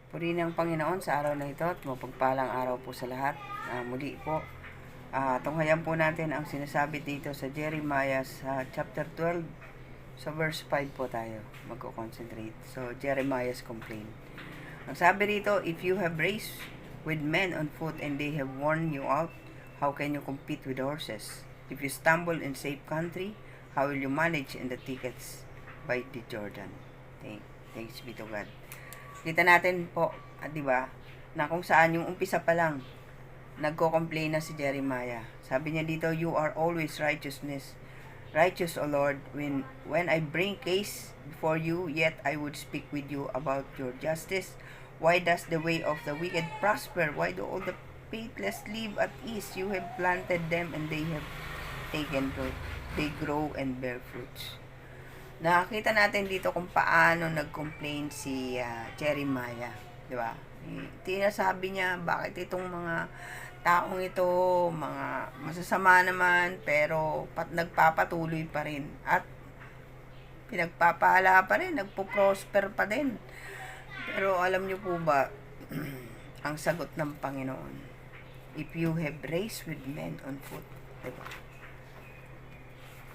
Purihin ng Panginoon sa araw na ito at mapagpalang araw po sa lahat. Muli po, tunghayan po natin ang sinasabi dito sa Jeremiah sa chapter 12, sa verse 5 po tayo magko-concentrate. So, Jeremiah's complaint. Ang sabi rito, if you have raced with men on foot and they have worn you out, how can you compete with horses? If you stumble in safe country, how will you manage in the thickets by the Jordan? Thanks be to God. Kita natin po, di ba, na kung saan yung umpisa pa lang, nagko-complain na si Jeremiah. Sabi niya dito, you are always righteous, O Lord, when I bring case before you, yet I would speak with you about your justice. Why does the way of the wicked prosper? Why do all the faithless live at ease? You have planted them and they have taken root. They grow and bear fruits. Nakita natin dito kung paano nag-complain si Jeremiah, di ba? Tinasabi niya bakit itong mga taong ito, mga masasama naman, pero nagpapatuloy pa rin at pinagpapala pa rin, nagpo-prosper pa din. Pero alam niyo po ba, ang sagot ng Panginoon, if you have raced with men on foot, di ba?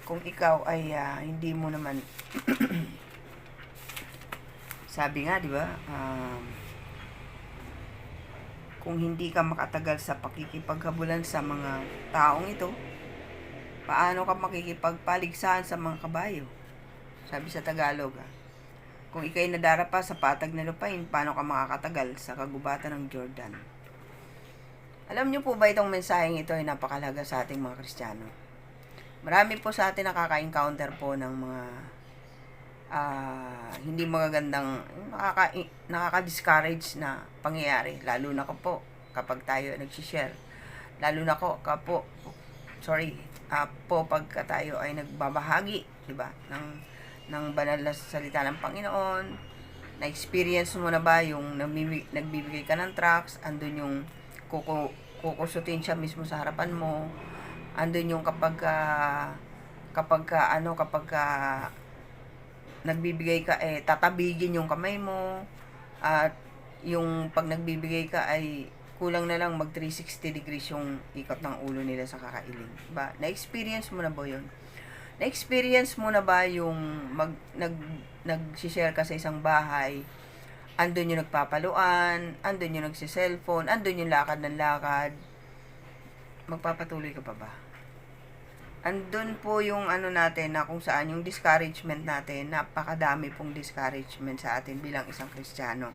Kung ikaw ay hindi mo naman sabi nga, di ba, kung hindi ka makatagal sa pakikipaghabulan sa mga taong ito, paano ka makikipagpaligsahan sa mga kabayo? Sabi sa Tagalog, kung ikay nadarapa sa patag na lupain, paano ka makakatagal sa kagubatan ng Jordan? Alam niyo po ba itong mensaheng ito ay napakalaga sa ating mga Kristiyano? Marami po sa atin nakaka-encounter po ng mga hindi magagandang, nakaka-discourage na pangyayari. Lalo na po kapag tayo nagsishare. Lalo na pagka tayo ay nagbabahagi, di ba? Ng banal na salita ng Panginoon. Na-experience mo na ba yung nagbibigay ka ng tracts, andun yung kukusutin siya mismo sa harapan mo. Andun yung kapag nagbibigay ka, tatabigin yung kamay mo, at yung pag nagbibigay ka ay kulang na lang mag 360 degrees yung ikot ng ulo nila sa kakailing. Diba? Na-experience mo na ba yun? Na-experience mo na ba yung nag-share ka sa isang bahay, andun yung nagpapaluan, andun yung nagsiselfone, andun yung lakad ng lakad, magpapatuloy ka pa ba? Andun po yung natin na kung saan yung discouragement natin, napakadami pong discouragement sa atin bilang isang Kristiyano.